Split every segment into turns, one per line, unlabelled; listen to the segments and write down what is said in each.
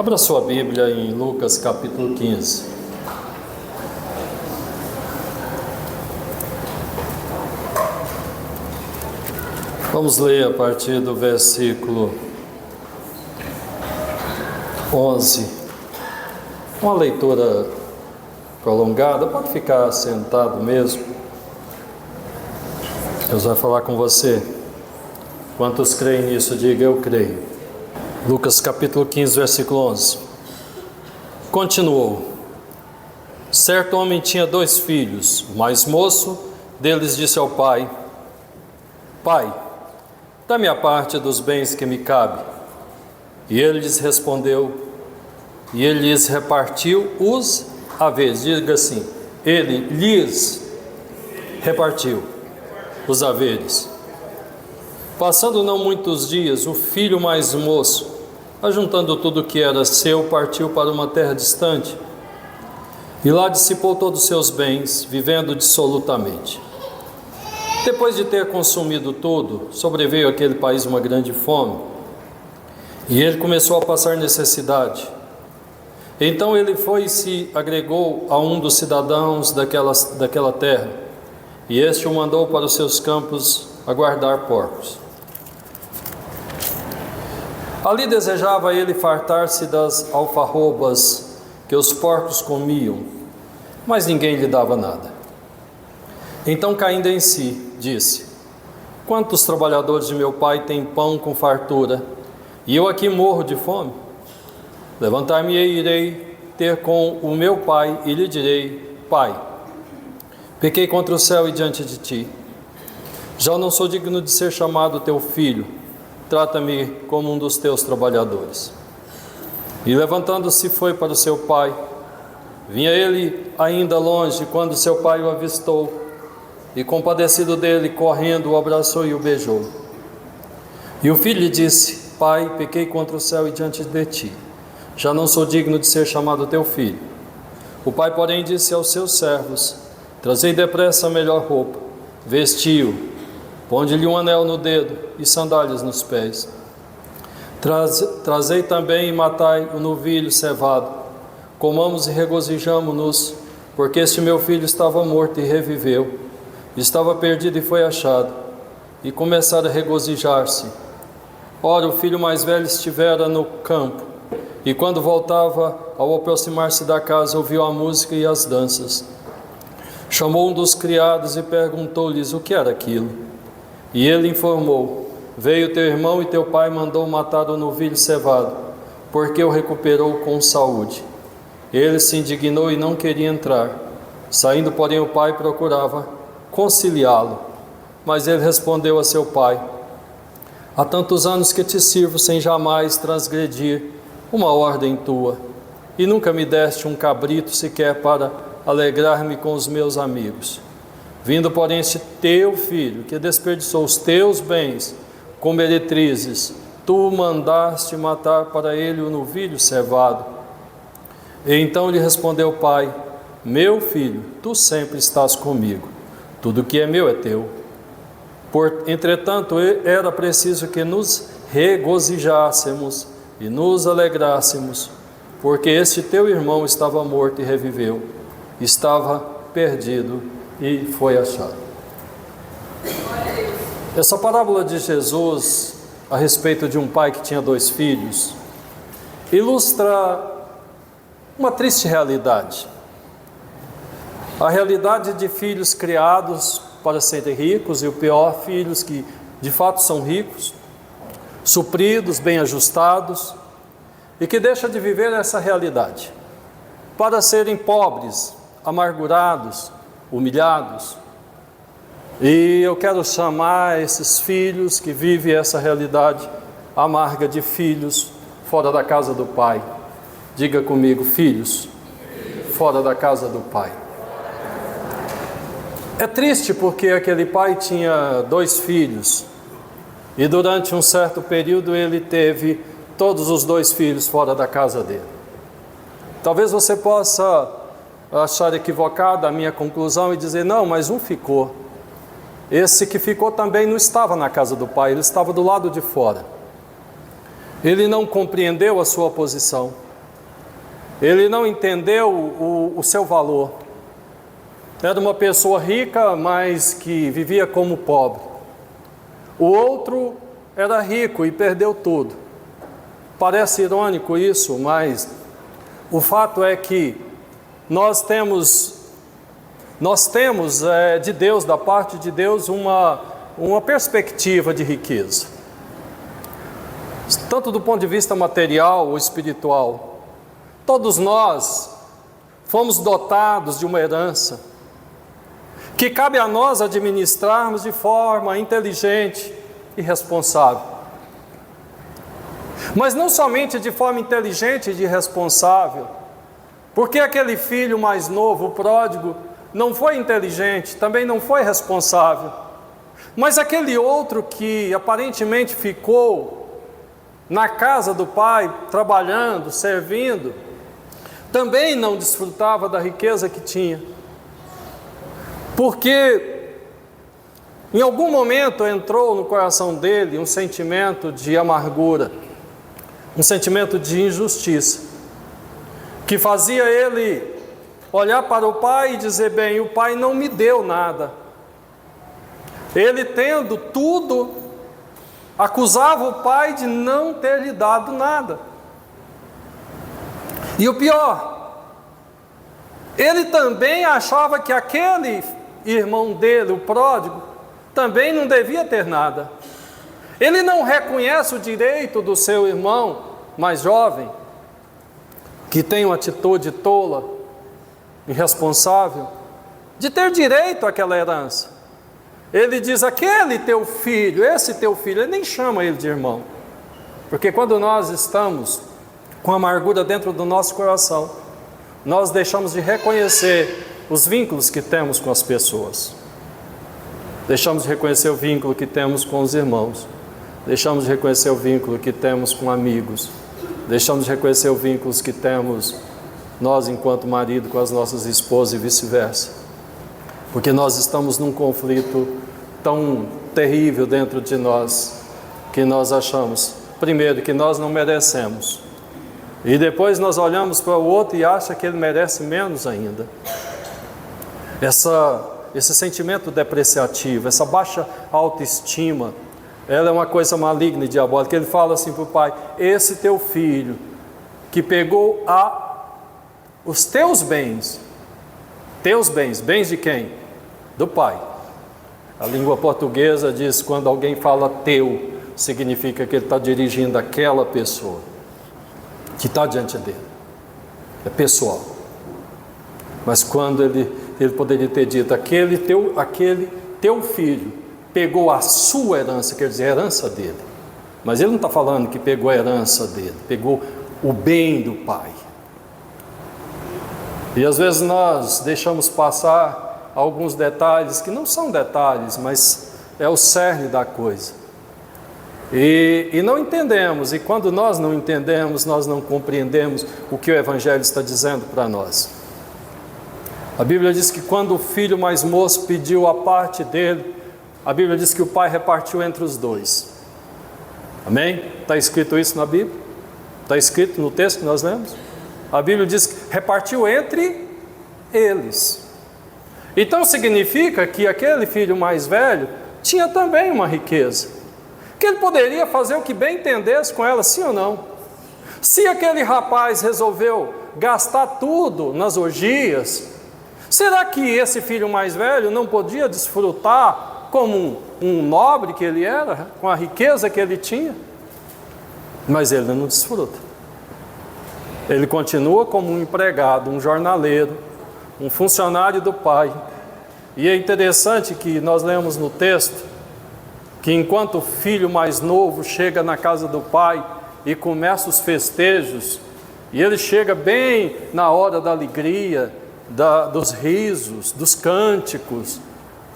Abra sua Bíblia em Lucas capítulo 15. Vamos ler a partir do versículo 11. Uma leitura prolongada, pode ficar sentado mesmo. Deus vai falar com você. Quantos creem nisso, diga eu creio. Lucas capítulo 15, versículo 11. Continuou: certo homem tinha 2 filhos. O mais moço deles disse ao pai: Pai, dá-me a parte dos bens que me cabe. E ele lhes respondeu, e ele lhes repartiu os haveres. Diga assim: ele lhes repartiu os haveres. Passando não muitos dias, o filho mais moço, ajuntando tudo o que era seu, partiu para uma terra distante, e lá dissipou todos os seus bens, vivendo dissolutamente. Depois de ter consumido tudo, sobreveio àquele país uma grande fome, e ele começou a passar necessidade. Então ele foi e se agregou a um dos cidadãos daquela terra, e este o mandou para os seus campos a guardar porcos. Ali desejava ele fartar-se das alfarrobas que os porcos comiam, mas ninguém lhe dava nada. Então, caindo em si, disse: quantos trabalhadores de meu pai têm pão com fartura, e eu aqui morro de fome? Levantar-me-ei e irei ter com o meu pai, e lhe direi: Pai, pequei contra o céu e diante de ti. Já não sou digno de ser chamado teu filho. Trata-me como um dos teus trabalhadores. E levantando-se foi para o seu pai. Vinha ele ainda longe, quando seu pai o avistou, e compadecido dele, correndo, o abraçou e o beijou. E o filho lhe disse: Pai, pequei contra o céu e diante de ti. Já não sou digno de ser chamado teu filho. O pai, porém, disse aos seus servos: Trazei depressa a melhor roupa, vestiu-o, ponde-lhe um anel no dedo e sandálias nos pés. Trazei também e matai o novilho cevado. Comamos e regozijamo-nos, porque este meu filho estava morto e reviveu, estava perdido e foi achado. E começaram a regozijar-se. Ora, o filho mais velho estivera no campo, e quando voltava, ao aproximar-se da casa, ouviu a música e as danças. Chamou um dos criados e perguntou-lhes o que era aquilo. E ele informou: veio teu irmão e teu pai mandou matar o novilho cevado, porque o recuperou com saúde. Ele se indignou e não queria entrar. Saindo, porém, o pai procurava conciliá-lo. Mas ele respondeu a seu pai: há tantos anos que te sirvo sem jamais transgredir uma ordem tua, e nunca me deste um cabrito sequer para alegrar-me com os meus amigos. Vindo, porém, este teu filho, que desperdiçou os teus bens com meretrizes, tu mandaste matar para ele o novilho cevado. E então lhe respondeu o pai: meu filho, tu sempre estás comigo, tudo que é meu é teu. Entretanto, era preciso que nos regozijássemos e nos alegrássemos, porque este teu irmão estava morto e reviveu, estava perdido e foi achado. Essa parábola de Jesus a respeito de um pai que tinha 2 filhos ilustra uma triste realidade. A realidade de filhos criados para serem ricos, e o pior, filhos que de fato são ricos, supridos, bem ajustados, e que deixam de viver essa realidade para serem pobres, amargurados, humilhados. E eu quero chamar esses filhos que vivem essa realidade amarga de filhos fora da casa do pai. Diga comigo: filhos fora da casa do pai. É triste porque aquele pai tinha 2 filhos e durante um certo período ele teve todos os 2 filhos fora da casa dele. Talvez você possa achar equivocada a minha conclusão e dizer: não, mas um ficou. Esse que ficou também não estava na casa do pai, ele estava do lado de fora. Ele não compreendeu a sua posição. Ele não entendeu o seu valor. Era uma pessoa rica, mas que vivia como pobre. O outro era rico e perdeu tudo. Parece irônico isso, mas o fato é que nós temos de Deus, da parte de Deus, uma perspectiva de riqueza, tanto do ponto de vista material ou espiritual. Todos nós fomos dotados de uma herança que cabe a nós administrarmos de forma inteligente e responsável. Mas não somente de forma inteligente e responsável, porque aquele filho mais novo, o pródigo, não foi inteligente, também não foi responsável. Mas aquele outro que aparentemente ficou na casa do pai, trabalhando, servindo, também não desfrutava da riqueza que tinha. Porque em algum momento entrou no coração dele um sentimento de amargura, um sentimento de injustiça, que fazia ele olhar para o pai e dizer: bem, o pai não me deu nada. Ele, tendo tudo, acusava o pai de não ter lhe dado nada. E o pior, ele também achava que aquele irmão dele, o pródigo, também não devia ter nada. Ele não reconhece o direito do seu irmão mais jovem, que tem uma atitude tola, irresponsável, de ter direito àquela herança. Ele diz: aquele teu filho, esse teu filho, ele nem chama ele de irmão. Porque quando nós estamos com amargura dentro do nosso coração, nós deixamos de reconhecer os vínculos que temos com as pessoas. Deixamos de reconhecer o vínculo que temos com os irmãos. Deixamos de reconhecer o vínculo que temos com amigos. Deixamos de reconhecer os vínculos que temos nós enquanto marido com as nossas esposas e vice-versa. Porque nós estamos num conflito tão terrível dentro de nós, que nós achamos, primeiro, que nós não merecemos. E depois nós olhamos para o outro e achamos que ele merece menos ainda. Esse sentimento depreciativo, essa baixa autoestima, ela é uma coisa maligna e diabólica. Ele fala assim para o pai: esse teu filho, que pegou os teus bens, bens de quem? Do pai. A língua portuguesa diz, quando alguém fala teu, significa que ele está dirigindo aquela pessoa que está diante dele, é pessoal. Mas quando ele poderia ter dito: aquele teu filho pegou a sua herança, quer dizer, a herança dele. Mas ele não está falando que pegou a herança dele, pegou o bem do pai. E às vezes nós deixamos passar alguns detalhes que não são detalhes, mas é o cerne da coisa. E não entendemos, e quando nós não entendemos, nós não compreendemos o que o Evangelho está dizendo para nós. A Bíblia diz que quando o filho mais moço pediu a parte dele, a Bíblia diz que o pai repartiu entre os dois. Amém? Está escrito isso na Bíblia? Está escrito no texto que nós lemos? A Bíblia diz que repartiu entre eles. Então significa que aquele filho mais velho tinha também uma riqueza, que ele poderia fazer o que bem entendesse com ela, sim ou não. Se aquele rapaz resolveu gastar tudo nas orgias, será que esse filho mais velho não podia desfrutar como um nobre que ele era, com a riqueza que ele tinha? Mas ele não desfruta. Ele continua como um empregado, um jornaleiro, um funcionário do pai. E é interessante que nós lemos no texto que enquanto o filho mais novo chega na casa do pai e começa os festejos, e ele chega bem na hora da alegria, dos risos, dos cânticos,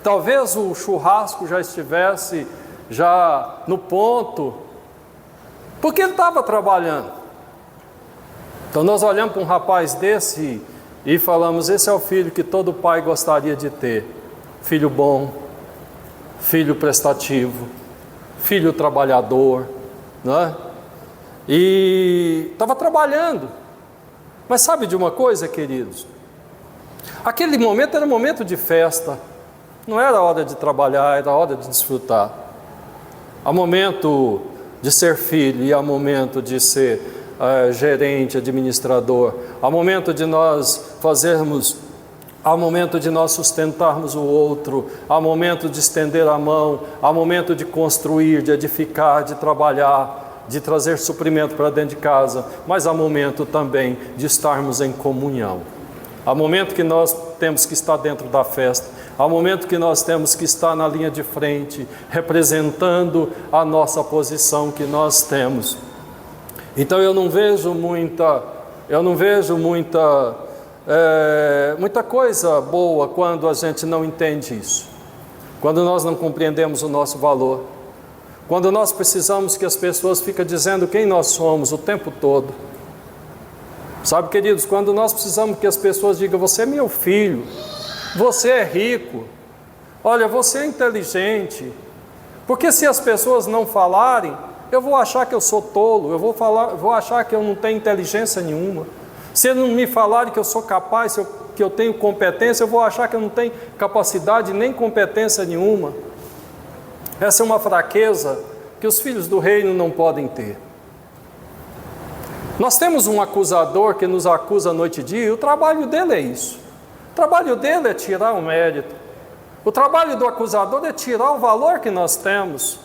talvez o churrasco já estivesse no ponto, porque ele estava trabalhando. Então nós olhamos para um rapaz desse e falamos: esse é o filho que todo pai gostaria de ter. Filho bom, filho prestativo, filho trabalhador, não é? E estava trabalhando. Mas sabe de uma coisa, queridos? Aquele momento era um momento de festa, não era hora de trabalhar, era hora de desfrutar. Há momento de ser filho e há momento de ser gerente, administrador. Há momento de nós fazermos, há momento de nós sustentarmos o outro, há momento de estender a mão, há momento de construir, de edificar, de trabalhar, de trazer suprimento para dentro de casa, mas há momento também de estarmos em comunhão. Há momento que nós temos que estar dentro da festa, há momento que nós temos que estar na linha de frente, representando a nossa posição que nós temos. Então eu não vejo muita coisa boa quando a gente não entende isso, quando nós não compreendemos o nosso valor, quando nós precisamos que as pessoas fiquem dizendo quem nós somos o tempo todo. Sabe, queridos, quando nós precisamos que as pessoas digam, você é meu filho, você é rico, olha, você é inteligente, porque se as pessoas não falarem, eu vou achar que eu sou tolo, eu vou achar que eu não tenho inteligência nenhuma. Se não me falarem que eu sou capaz, que eu tenho competência, eu vou achar que eu não tenho capacidade nem competência nenhuma. Essa é uma fraqueza que os filhos do reino não podem ter. Nós temos um acusador que nos acusa noite e dia, e o trabalho dele é isso. O trabalho dele é tirar o mérito. O trabalho do acusador é tirar o valor que nós temos.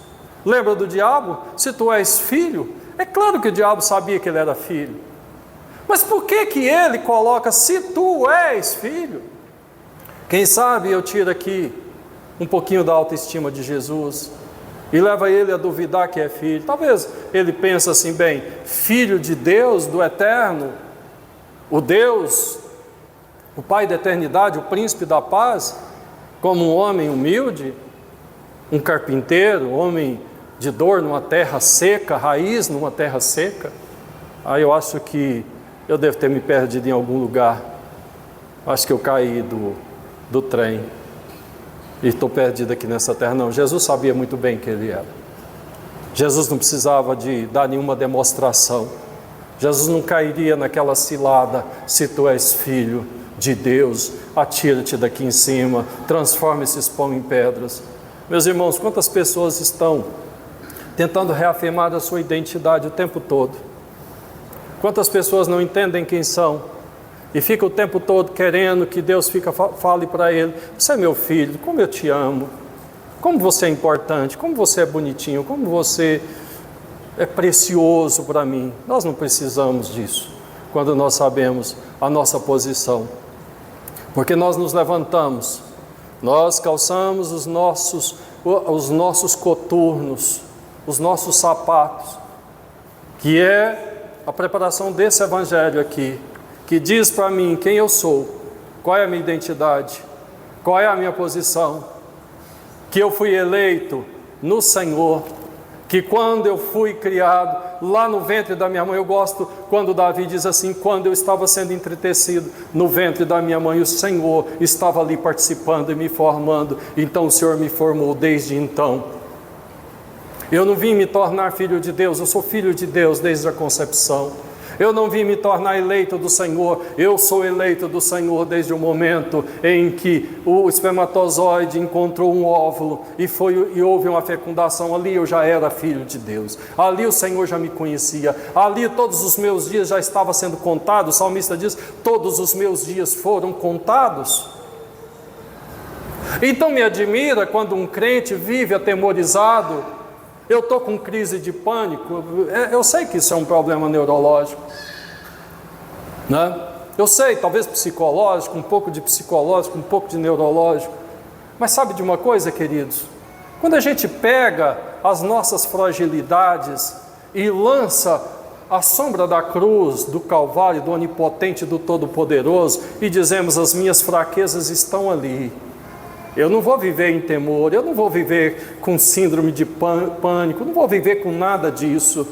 Lembra do diabo? Se tu és filho, é claro que o diabo sabia que ele era filho. Mas por que ele coloca, se tu és filho? Quem sabe eu tiro aqui um pouquinho da autoestima de Jesus e leva ele a duvidar que é filho. Talvez ele pense assim, bem, filho de Deus, do Eterno, o Deus, o Pai da eternidade, o príncipe da paz, como um homem humilde, um carpinteiro, um homem de dor numa terra seca, raiz numa terra seca. Aí eu acho que eu devo ter me perdido em algum lugar. Acho que eu caí do trem e estou perdido aqui nessa terra. Não, Jesus sabia muito bem quem ele era. Jesus não precisava de dar nenhuma demonstração. Jesus não cairia naquela cilada, se tu és filho de Deus, atira-te daqui em cima, transforma esses pão em pedras. Meus irmãos, quantas pessoas estão tentando reafirmar a sua identidade o tempo todo? Quantas pessoas não entendem quem são? E fica o tempo todo querendo que Deus fale para ele, você é meu filho, como eu te amo, como você é importante, como você é bonitinho, como você é precioso para mim. Nós não precisamos disso, quando nós sabemos a nossa posição. Porque nós nos levantamos, nós calçamos os nossos coturnos, os nossos sapatos, que é a preparação desse evangelho aqui, que diz para mim quem eu sou, qual é a minha identidade, qual é a minha posição, que eu fui eleito no Senhor, que quando eu fui criado lá no ventre da minha mãe, eu gosto quando Davi diz assim, quando eu estava sendo entretecido no ventre da minha mãe, o Senhor estava ali participando e me formando, então o Senhor me formou desde então. Eu não vim me tornar filho de Deus, eu sou filho de Deus desde a concepção. Eu não vim me tornar eleito do Senhor, eu sou eleito do Senhor desde o momento em que o espermatozoide encontrou um óvulo e houve uma fecundação. Ali eu já era filho de Deus, ali o Senhor já me conhecia, ali todos os meus dias já estavam sendo contados. O salmista diz, todos os meus dias foram contados. Então me admira quando um crente vive atemorizado. Eu estou com crise de pânico, eu sei que isso é um problema neurológico, né? Eu sei, talvez psicológico, um pouco de psicológico, um pouco de neurológico, mas sabe de uma coisa, queridos? Quando a gente pega as nossas fragilidades e lança à sombra da cruz, do Calvário, do Onipotente, do Todo-Poderoso, e dizemos, as minhas fraquezas estão ali, eu não vou viver em temor, eu não vou viver com síndrome de pânico, não vou viver com nada disso.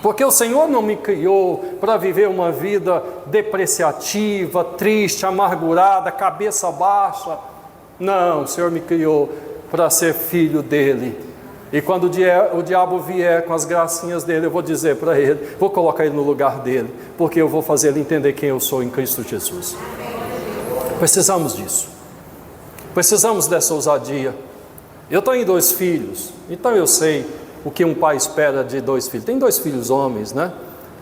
Porque o Senhor não me criou para viver uma vida depreciativa, triste, amargurada, cabeça baixa. Não, o Senhor me criou para ser filho dEle. E quando o diabo vier com as gracinhas dele, eu vou dizer para ele, vou colocar ele no lugar dele, porque eu vou fazer ele entender quem eu sou em Cristo Jesus. Precisamos disso. Precisamos dessa ousadia. Eu tenho 2 filhos, então eu sei o que um pai espera de 2 filhos. Tem 2 filhos homens, né?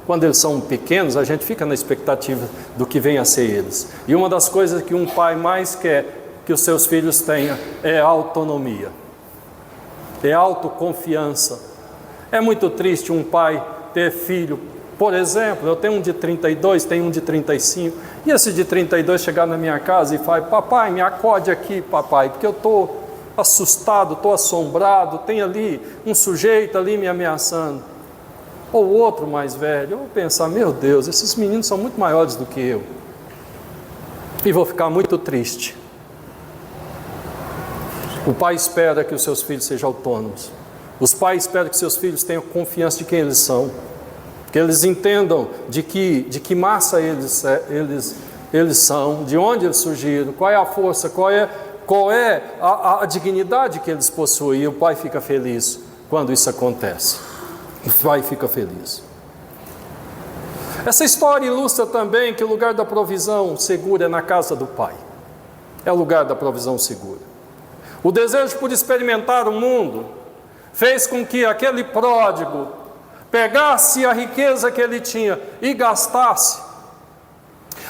Quando eles são pequenos, a gente fica na expectativa do que vem a ser eles. E uma das coisas que um pai mais quer que os seus filhos tenham é autonomia, é autoconfiança. É muito triste um pai ter filho, por exemplo, eu tenho um de 32, tenho um de 35, e esse de 32 chegar na minha casa e falar: papai, me acode aqui, papai, porque eu estou assustado, estou assombrado, tem ali um sujeito ali me ameaçando. Ou outro mais velho, eu vou pensar: meu Deus, esses meninos são muito maiores do que eu, e vou ficar muito triste. O pai espera que os seus filhos sejam autônomos. Os pais esperam que seus filhos tenham confiança de quem eles são, que eles entendam de que massa eles são, de onde eles surgiram, qual é a força, qual é a dignidade que eles possuem. E o pai fica feliz quando isso acontece. O pai fica feliz. Essa história ilustra também que o lugar da provisão segura é na casa do pai. É o lugar da provisão segura. O desejo por experimentar o mundo fez com que aquele pródigo pegasse a riqueza que ele tinha e gastasse.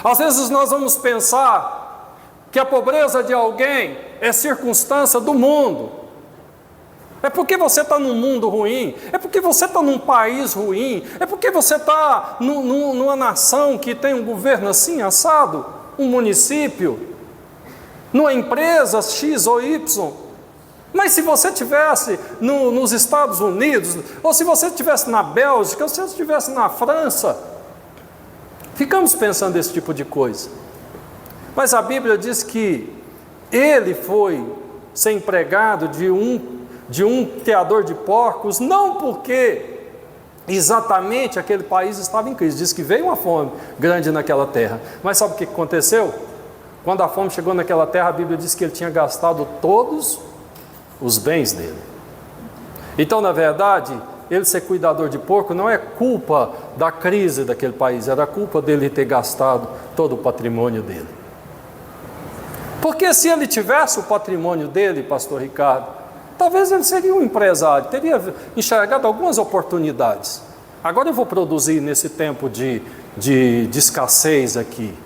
Às vezes nós vamos pensar que a pobreza de alguém é circunstância do mundo. É porque você está num mundo ruim, é porque você está num país ruim, é porque você está numa nação que tem um governo assim, assado, um município, numa empresa X ou Y. Mas se você estivesse nos Estados Unidos, ou se você estivesse na Bélgica, ou se você estivesse na França, ficamos pensando nesse tipo de coisa. Mas a Bíblia diz que ele foi ser empregado de um teador de porcos, não porque exatamente aquele país estava em crise. Diz que veio uma fome grande naquela terra. Mas sabe o que aconteceu? Quando a fome chegou naquela terra, a Bíblia diz que ele tinha gastado todos os bens dele. Então, na verdade, ele ser cuidador de porco não é culpa da crise daquele país, era culpa dele ter gastado todo o patrimônio dele. Porque se ele tivesse o patrimônio dele, pastor Ricardo, talvez ele seria um empresário, teria enxergado algumas oportunidades. Agora eu vou produzir nesse tempo de escassez aqui,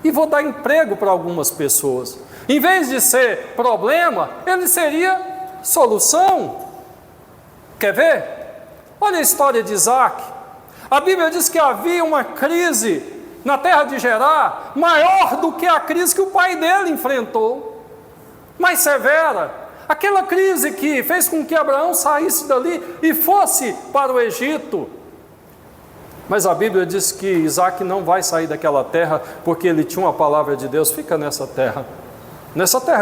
e vou dar emprego para algumas pessoas. Em vez de ser problema, ele seria solução. Quer ver? Olha a história de Isaac. A Bíblia diz que havia uma crise na terra de Gerar, maior do que a crise que o pai dele enfrentou, mais severa. Aquela crise que fez com que Abraão saísse dali e fosse para o Egito. Mas a Bíblia diz que Isaac não vai sair daquela terra, porque ele tinha uma palavra de Deus: fica nessa terra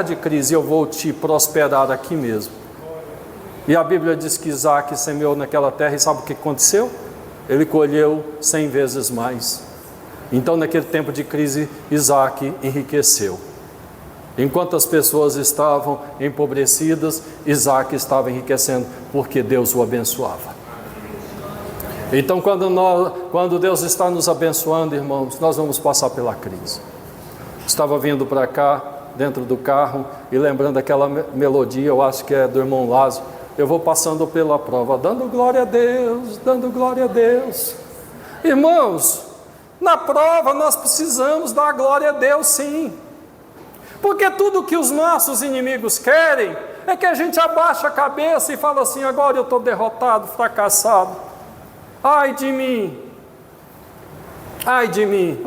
de crise, eu vou te prosperar aqui mesmo. E a Bíblia diz que Isaac semeou naquela terra, e sabe o que aconteceu? Ele colheu 100 vezes mais. Então, naquele tempo de crise, Isaac enriqueceu. Enquanto as pessoas estavam empobrecidas, Isaac estava enriquecendo, porque Deus o abençoava. Então, quando Deus está nos abençoando, irmãos, nós vamos passar pela crise. Estava vindo para cá, dentro do carro, e lembrando aquela melodia, eu acho que é do irmão Lázaro: eu vou passando pela prova, dando glória a Deus, dando glória a Deus. Irmãos, na prova nós precisamos dar glória a Deus, sim. Porque tudo que os nossos inimigos querem é que a gente abaixe a cabeça e fale assim: agora eu estou derrotado, fracassado. Ai de mim, ai de mim.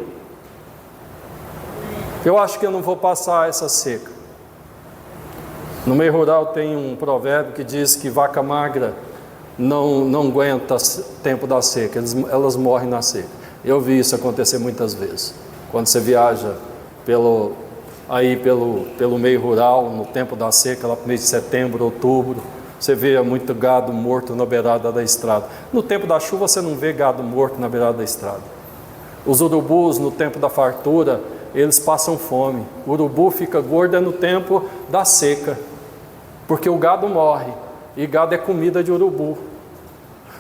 Eu acho que eu não vou passar essa seca. No meio rural tem um provérbio que diz que vaca magra não aguenta tempo da seca, elas morrem na seca. Eu vi isso acontecer muitas vezes. Quando você viaja pelo meio rural, no tempo da seca, lá no mês de setembro, outubro, você vê muito gado morto na beirada da estrada. No tempo da chuva você não vê gado morto na beirada da estrada. Os urubus, no tempo da fartura, eles passam fome. O urubu fica gordo no tempo da seca, porque o gado morre e gado é comida de urubu.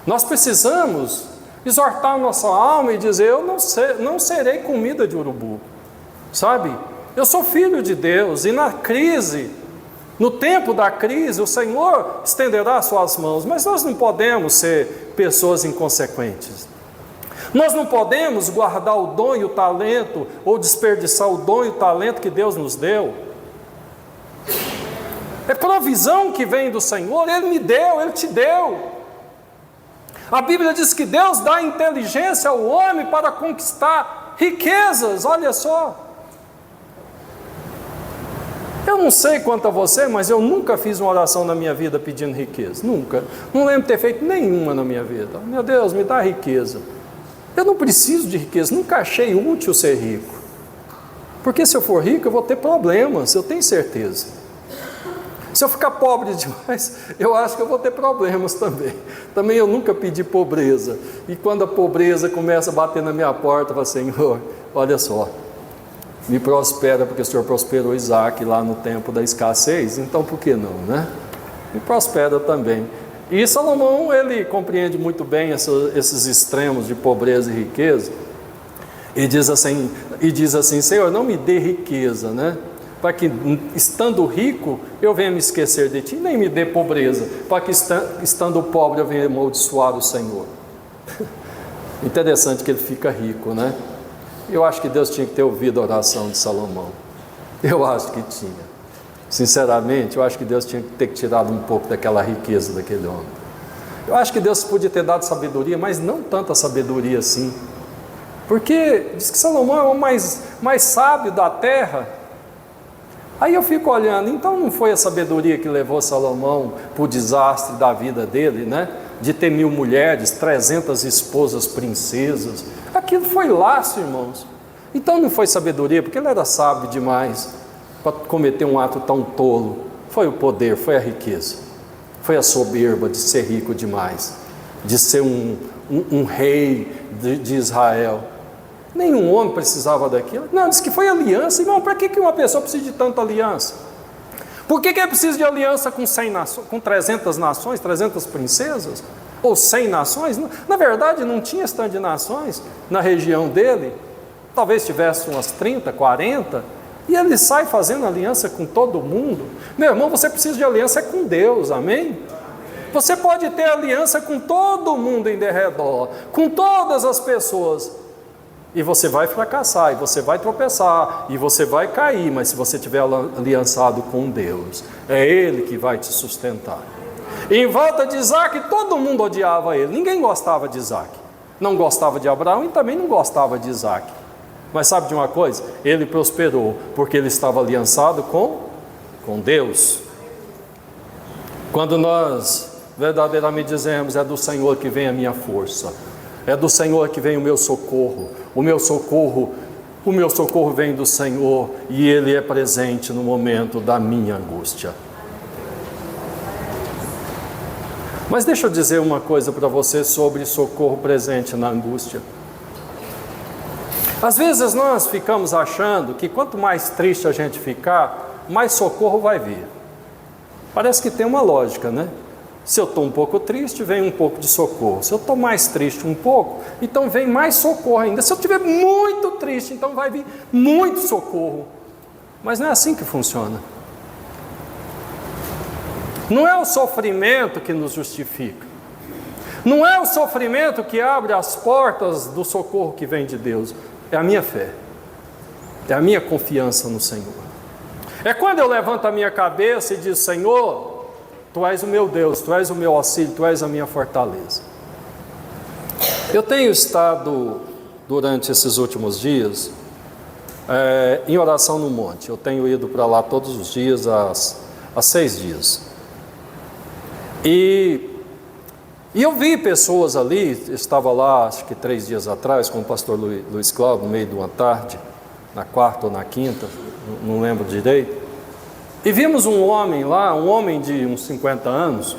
Nós precisamos exortar a nossa alma e dizer: eu não serei comida de urubu, sabe? Eu sou filho de Deus, e na crise, no tempo da crise, o Senhor estenderá as suas mãos, mas nós não podemos ser pessoas inconsequentes. Nós não podemos guardar o dom e o talento, ou desperdiçar o dom e o talento que Deus nos deu. É provisão que vem do Senhor, Ele me deu, Ele te deu. A Bíblia diz que Deus dá inteligência ao homem para conquistar riquezas, olha só. Eu não sei quanto a você, mas eu nunca fiz uma oração na minha vida pedindo riqueza, nunca. Não lembro de ter feito nenhuma na minha vida. Meu Deus, me dá riqueza. Eu não preciso de riqueza, nunca achei útil ser rico. Porque se eu for rico, eu vou ter problemas, eu tenho certeza. Se eu ficar pobre demais, eu acho que eu vou ter problemas também. Também eu nunca pedi pobreza. E quando a pobreza começa a bater na minha porta, eu falo: Senhor, olha só, me prospera, porque o Senhor prosperou Isaac lá no tempo da escassez, então por que não, né? Me prospera também. E Salomão, ele compreende muito bem esses extremos de pobreza e riqueza, e diz assim: Senhor, não me dê riqueza, né? Para que, estando rico, eu venha me esquecer de ti, nem me dê pobreza, para que, estando pobre, eu venha amaldiçoar o Senhor. Interessante que ele fica rico, né? Eu acho que Deus tinha que ter ouvido a oração de Salomão. Eu acho que tinha. Sinceramente, eu acho que Deus tinha que ter tirado um pouco daquela riqueza daquele homem. Eu acho que Deus podia ter dado sabedoria, mas não tanta sabedoria assim. Porque diz que Salomão é o mais sábio da terra. Aí eu fico olhando, então não foi a sabedoria que levou Salomão para o desastre da vida dele, né? De ter 1000 mulheres, 300 esposas princesas. Aquilo foi laço, irmãos. Então não foi sabedoria, porque ele era sábio demais para cometer um ato tão tolo. Foi o poder, foi a riqueza, foi a soberba de ser rico demais, de ser um rei de Israel. Nenhum homem precisava daquilo. Não, diz que foi aliança. Irmão, para que uma pessoa precisa de tanta aliança? Por que é preciso de aliança com 100 nações, com 300 nações, 300 princesas? Ou 100 nações? Na verdade, não tinha esse tanto de nações na região dele. Talvez tivesse umas 30, 40. E ele sai fazendo aliança com todo mundo. Meu irmão, você precisa de aliança com Deus, amém? Você pode ter aliança com todo mundo em derredor, com todas as pessoas. E você vai fracassar, e você vai tropeçar, e você vai cair, mas se você estiver aliançado com Deus, é Ele que vai te sustentar. E em volta de Isaac, todo mundo odiava ele, ninguém gostava de Isaac. Não gostava de Abraão e também não gostava de Isaac. Mas sabe de uma coisa? Ele prosperou, porque ele estava aliançado com Deus. Quando nós verdadeiramente dizemos: é do Senhor que vem a minha força, é do Senhor que vem o meu socorro, o meu socorro vem do Senhor, e Ele é presente no momento da minha angústia. Mas deixa eu dizer uma coisa para você sobre socorro presente na angústia. Às vezes nós ficamos achando que quanto mais triste a gente ficar, mais socorro vai vir. Parece que tem uma lógica, né? Se eu estou um pouco triste, vem um pouco de socorro. Se eu estou mais triste um pouco, então vem mais socorro ainda. Se eu estiver muito triste, então vai vir muito socorro. Mas não é assim que funciona. Não é o sofrimento que nos justifica. Não é o sofrimento que abre as portas do socorro que vem de Deus. É a minha fé. É a minha confiança no Senhor. É quando eu levanto a minha cabeça e digo: Senhor, Tu és o meu Deus, Tu és o meu auxílio, Tu és a minha fortaleza. Eu tenho estado, durante esses últimos dias, em oração no monte. Eu tenho ido para lá todos os dias, há 6 dias. E eu vi pessoas ali, estava lá, acho que 3 dias atrás, com o pastor Luiz Cláudio, no meio de uma tarde, na quarta ou na quinta, não lembro direito. E vimos um homem lá, um homem de uns 50 anos,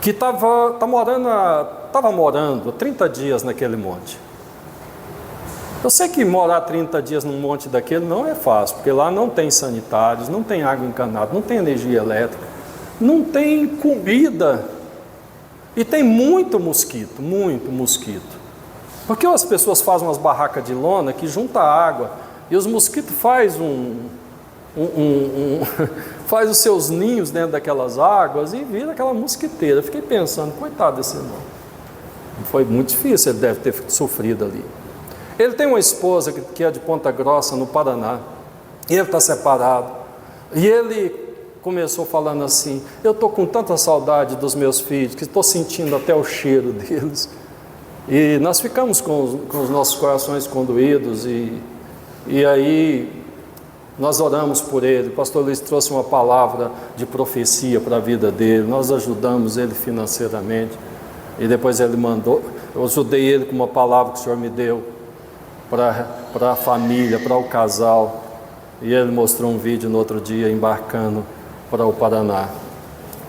que estava morando há 30 dias naquele monte. Eu sei que morar 30 dias num monte daquele não é fácil, porque lá não tem sanitários, não tem água encanada, não tem energia elétrica, não tem comida e tem muito mosquito. Porque as pessoas fazem umas barracas de lona que junta água e os mosquitos faz os seus ninhos dentro daquelas águas e vira aquela mosquiteira. Eu fiquei pensando, coitado desse irmão. Foi muito difícil, ele deve ter sofrido ali. Ele tem uma esposa que é de Ponta Grossa, no Paraná. E ele está separado. E ele começou falando assim: eu estou com tanta saudade dos meus filhos, que estou sentindo até o cheiro deles. E nós ficamos com os nossos corações condoídos. E aí nós oramos por ele. O pastor Luiz trouxe uma palavra de profecia para a vida dele. Nós ajudamos ele financeiramente. E depois ele mandou, eu ajudei ele com uma palavra que o Senhor me deu para a família, para o casal. E ele mostrou um vídeo no outro dia embarcando para o Paraná,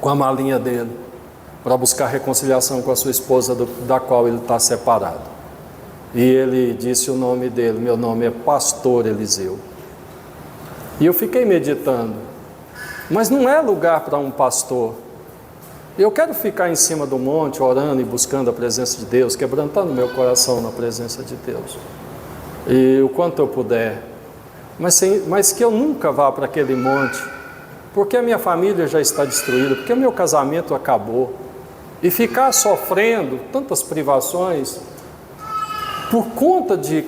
com a malinha dele, para buscar reconciliação com a sua esposa, da qual ele está separado. E ele disse o nome dele: meu nome é Pastor Eliseu. E eu fiquei meditando, mas não é lugar para um pastor. Eu quero ficar em cima do monte, orando e buscando a presença de Deus, quebrantando meu coração na presença de Deus, e o quanto eu puder, mas que eu nunca vá para aquele monte, porque a minha família já está destruída, porque o meu casamento acabou, e ficar sofrendo tantas privações por conta de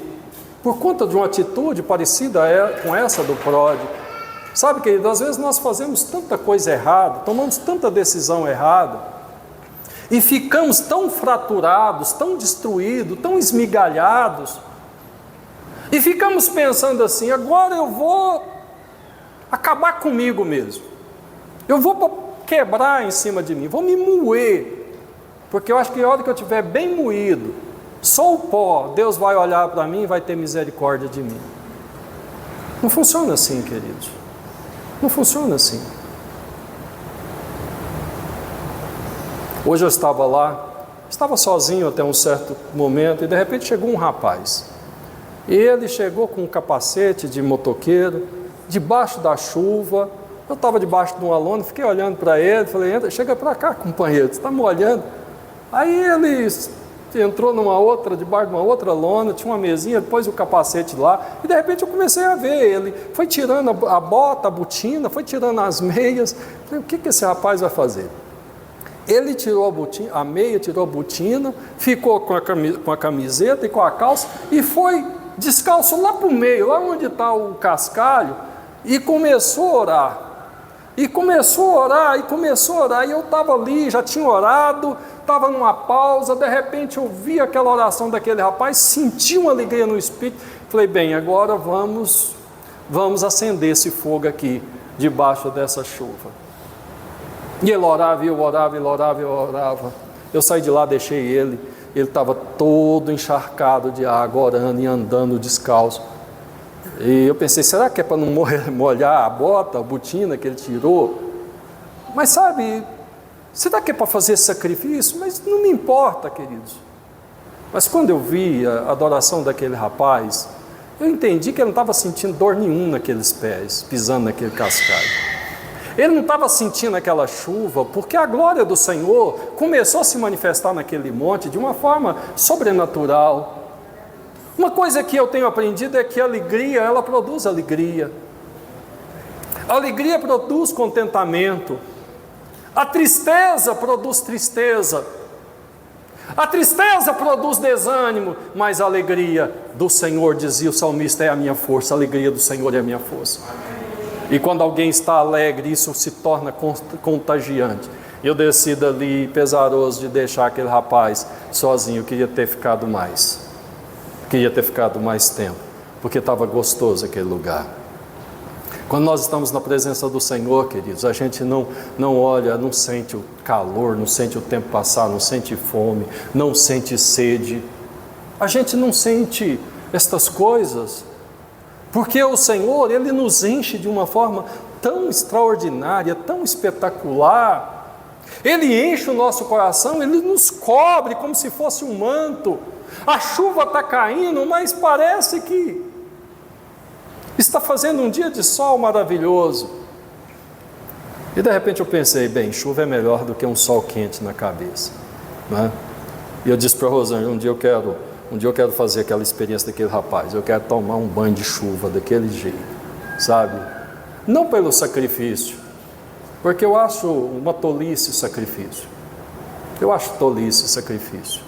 uma atitude parecida com essa do pródigo. Sabe, querido, às vezes nós fazemos tanta coisa errada, tomamos tanta decisão errada, e ficamos tão fraturados, tão destruídos, tão esmigalhados, e ficamos pensando assim: agora eu vou acabar comigo mesmo, eu vou quebrar em cima de mim, vou me moer, porque eu acho que a hora que eu estiver bem moído, só o pó, Deus vai olhar para mim e vai ter misericórdia de mim. Não funciona assim, queridos. Não funciona assim. Hoje eu estava lá, estava sozinho até um certo momento, e de repente chegou um rapaz. E ele chegou com um capacete de motoqueiro, debaixo da chuva. Eu estava debaixo de uma lona, fiquei olhando para ele, falei: chega para cá, companheiro, você está me olhando? Aí ele entrou debaixo de uma outra lona, tinha uma mesinha, depois o capacete lá, e de repente eu comecei a ver ele, foi tirando a bota, a botina, foi tirando as meias. Falei: o que esse rapaz vai fazer? Ele tirou a meia, tirou a botina, ficou com a camiseta e com a calça, e foi descalço lá para o meio, lá onde está o cascalho, e começou a orar. E eu estava ali, já tinha orado, estava numa pausa, de repente eu vi aquela oração daquele rapaz, senti uma alegria no espírito, falei: bem, agora vamos acender esse fogo aqui, debaixo dessa chuva. E ele orava, e eu orava, ele orava, eu orava. Eu saí de lá, deixei ele estava todo encharcado de água, orando e andando descalço. E eu pensei: será que é para não molhar a bota, a botina que ele tirou? Mas sabe, será que é para fazer sacrifício? Mas não me importa, queridos. Mas quando eu vi a adoração daquele rapaz, eu entendi que ele não estava sentindo dor nenhuma naqueles pés, pisando naquele cascalho. Ele não estava sentindo aquela chuva, porque a glória do Senhor começou a se manifestar naquele monte de uma forma sobrenatural. Uma coisa que eu tenho aprendido é que a alegria, ela produz alegria. A alegria produz contentamento. A tristeza produz tristeza. A tristeza produz desânimo, mas a alegria do Senhor, dizia o salmista, é a minha força. A alegria do Senhor é a minha força. E quando alguém está alegre, isso se torna contagiante. Eu desci dali pesaroso de deixar aquele rapaz sozinho. Eu queria ter ficado mais. Queria ter ficado mais tempo, porque estava gostoso aquele lugar. Quando nós estamos na presença do Senhor, queridos, a gente não olha, não sente o calor, não sente o tempo passar, não sente fome, não sente sede. A gente não sente estas coisas, porque o Senhor, Ele nos enche de uma forma tão extraordinária, tão espetacular. Ele enche o nosso coração, Ele nos cobre como se fosse um manto. A chuva está caindo, mas parece que está fazendo um dia de sol maravilhoso. E de repente eu pensei, bem, chuva é melhor do que um sol quente na cabeça, né? E eu disse para a Rosângela, um dia eu quero fazer aquela experiência daquele rapaz, eu quero tomar um banho de chuva daquele jeito, sabe? Não pelo sacrifício, porque eu acho uma tolice o sacrifício. Eu acho tolice o sacrifício.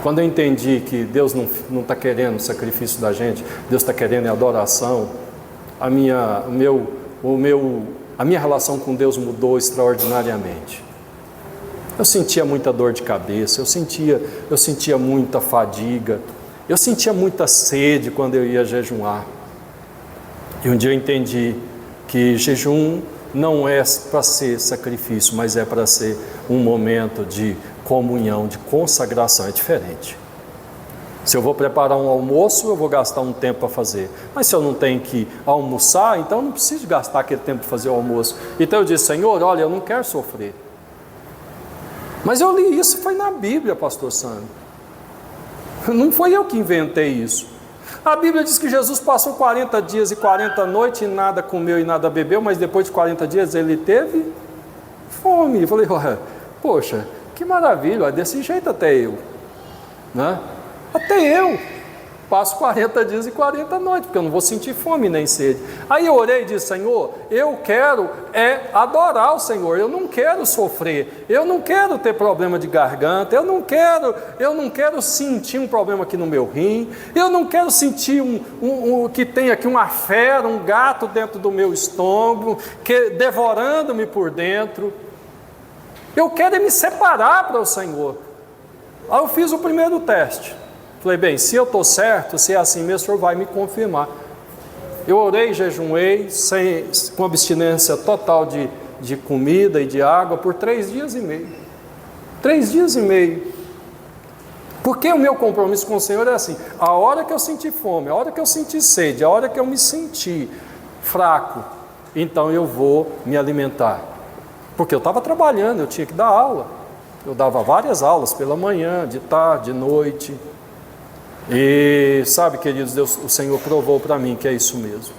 Quando eu entendi que Deus não está querendo o sacrifício da gente, Deus está querendo a adoração, a minha relação com Deus mudou extraordinariamente. Eu sentia muita dor de cabeça, eu sentia muita fadiga, eu sentia muita sede quando eu ia jejuar. E um dia eu entendi que jejum não é para ser sacrifício, mas é para ser um momento de comunhão, de consagração, é diferente. Se eu vou preparar um almoço, eu vou gastar um tempo para fazer. Mas se eu não tenho que almoçar, então eu não preciso gastar aquele tempo para fazer o almoço. Então eu disse, Senhor, olha, eu não quero sofrer. Mas eu li isso, foi na Bíblia, pastor Sandro. Não foi eu que inventei isso. A Bíblia diz que Jesus passou 40 dias e 40 noites e nada comeu e nada bebeu, mas depois de 40 dias ele teve fome. Eu falei, poxa, que maravilha, desse jeito até eu, né? Até eu passo 40 dias e 40 noites, porque eu não vou sentir fome nem sede. Aí eu orei e disse, Senhor, eu quero adorar o Senhor, eu não quero sofrer, eu não quero ter problema de garganta, eu não quero sentir um problema aqui no meu rim, eu não quero sentir que tem aqui uma fera, um gato dentro do meu estômago, devorando-me por dentro. Eu quero me separar para o Senhor. Aí eu fiz o primeiro teste. Falei, bem, se eu estou certo, se é assim mesmo, o Senhor vai me confirmar. Eu orei, jejuei, com abstinência total de comida e de água por 3 dias e meio. 3 dias e meio. Porque o meu compromisso com o Senhor é assim, a hora que eu sentir fome, a hora que eu sentir sede, a hora que eu me sentir fraco, então eu vou me alimentar. Porque eu estava trabalhando, eu tinha que dar aula. Eu dava várias aulas pela manhã, de tarde, de noite. E sabe, queridos, o Senhor provou para mim que é isso mesmo.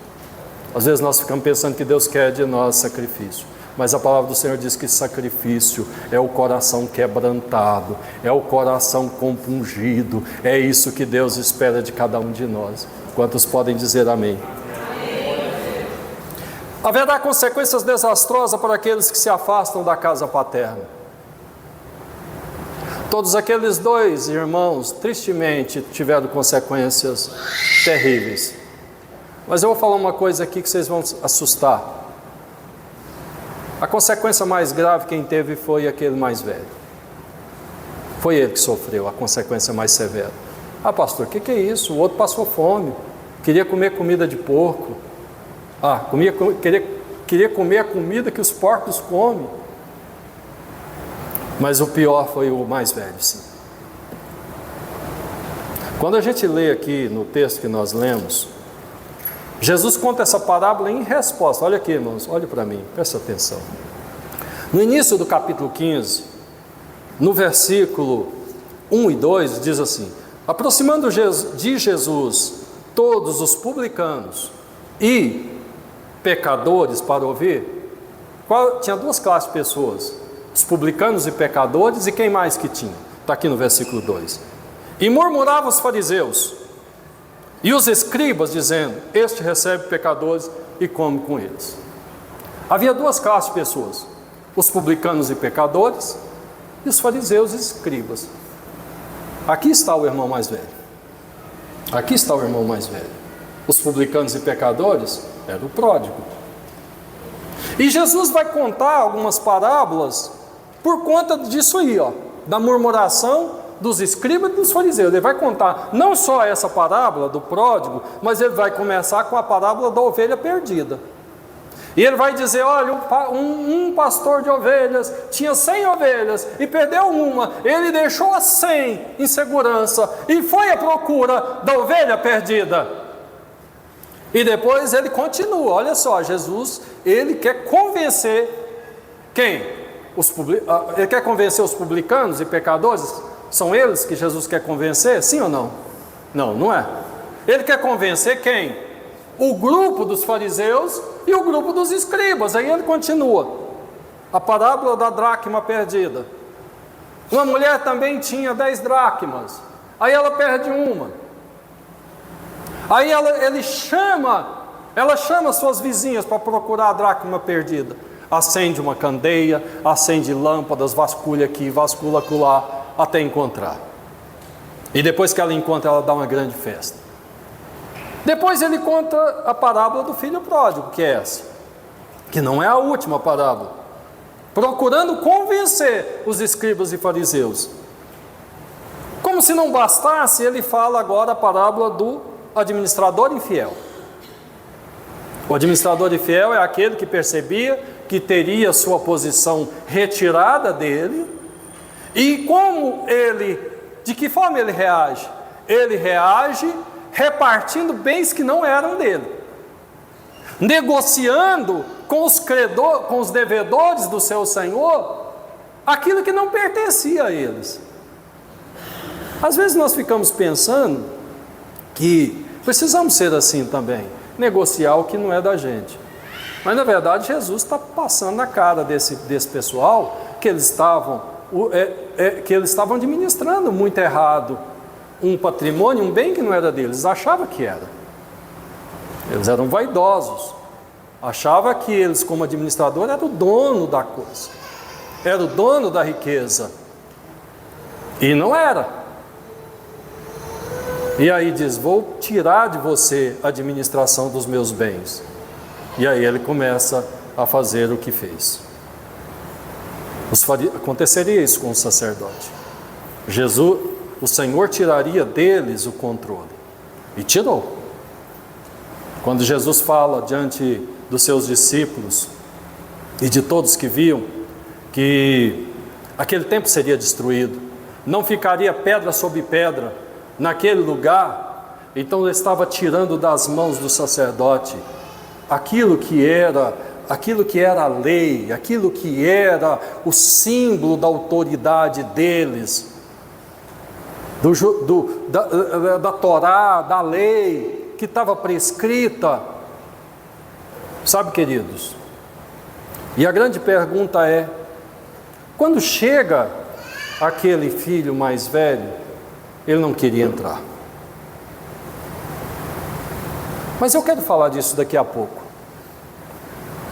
Às vezes nós ficamos pensando que Deus quer de nós sacrifício, mas a palavra do Senhor diz que sacrifício é o coração quebrantado, é o coração compungido, é isso que Deus espera de cada um de nós. Quantos podem dizer amém? Haverá consequências desastrosas para aqueles que se afastam da casa paterna. Todos aqueles 2 irmãos, tristemente, tiveram consequências terríveis. Mas eu vou falar uma coisa aqui que vocês vão assustar. A consequência mais grave quem teve foi aquele mais velho. Foi ele que sofreu a consequência mais severa. Ah, pastor, o que é isso? O outro passou fome, queria comer comida de porco. Queria comer a comida que os porcos comem. Mas o pior foi o mais velho, sim. Quando a gente lê aqui no texto que nós lemos, Jesus conta essa parábola em resposta. Olha aqui, irmãos, olhe para mim, presta atenção. No início do capítulo 15, no versículo 1 e 2, diz assim: aproximando de Jesus todos os publicanos e pecadores para ouvir. Tinha 2 classes de pessoas: os publicanos e pecadores, e quem mais que tinha? Está aqui no versículo 2. E murmuravam os fariseus e os escribas, dizendo: este recebe pecadores e come com eles. Havia 2 classes de pessoas: os publicanos e pecadores, e os fariseus e escribas. Aqui está o irmão mais velho. Aqui está o irmão mais velho. Os publicanos e pecadores era o pródigo. E Jesus vai contar algumas parábolas por conta disso aí, da murmuração dos escribas e dos fariseus. Ele vai contar não só essa parábola do pródigo, mas ele vai começar com a parábola da ovelha perdida. E ele vai dizer: olha, um pastor de ovelhas tinha 100 ovelhas e perdeu uma. Ele deixou as 100 em segurança e foi à procura da ovelha perdida. E depois ele continua. Olha só, Jesus, ele quer convencer quem? Ele quer convencer os publicanos e pecadores? São eles que Jesus quer convencer? Sim ou não? Não, não é. Ele quer convencer quem? o grupo dos fariseus e o grupo dos escribas. Aí ele continua, a parábola da dracma perdida. Uma mulher também tinha 10 dracmas, aí ela perde uma. Aí ela chama suas vizinhas para procurar a dracma perdida. Acende uma candeia, acende lâmpadas, vasculha aqui, vasculha acolá, até encontrar. E depois que ela encontra, ela dá uma grande festa. Depois ele conta a parábola do filho pródigo, que é essa, que não é a última parábola, procurando convencer os escribas e fariseus. Como se não bastasse, ele fala agora a parábola do administrador infiel. O administrador infiel é aquele que percebia que teria sua posição retirada dele, e de que forma ele reage? Ele reage repartindo bens que não eram dele, negociando com os devedores do seu senhor aquilo que não pertencia a eles. Às vezes nós ficamos pensando que precisamos ser assim também, negociar o que não é da gente. Mas na verdade Jesus está passando na cara desse pessoal que eles estavam administrando muito errado um patrimônio, um bem que não era deles. Achavam que era. Eles eram vaidosos. Achavam que eles, como administrador, eram o dono da coisa, era o dono da riqueza. E não era. E aí diz: vou tirar de você a administração dos meus bens. E aí ele começa a fazer o que fez. Aconteceria isso com o sacerdote. O Senhor tiraria deles o controle. E tirou. Quando Jesus fala diante dos seus discípulos e de todos que viam que aquele templo seria destruído, não ficaria pedra sobre pedra naquele lugar, então ele estava tirando das mãos do sacerdote aquilo que era a lei, aquilo que era o símbolo da autoridade deles, da Torá, da lei que estava prescrita. Sabe, queridos, e a grande pergunta é: quando chega aquele filho mais velho, ele não queria entrar. Mas eu quero falar disso daqui a pouco.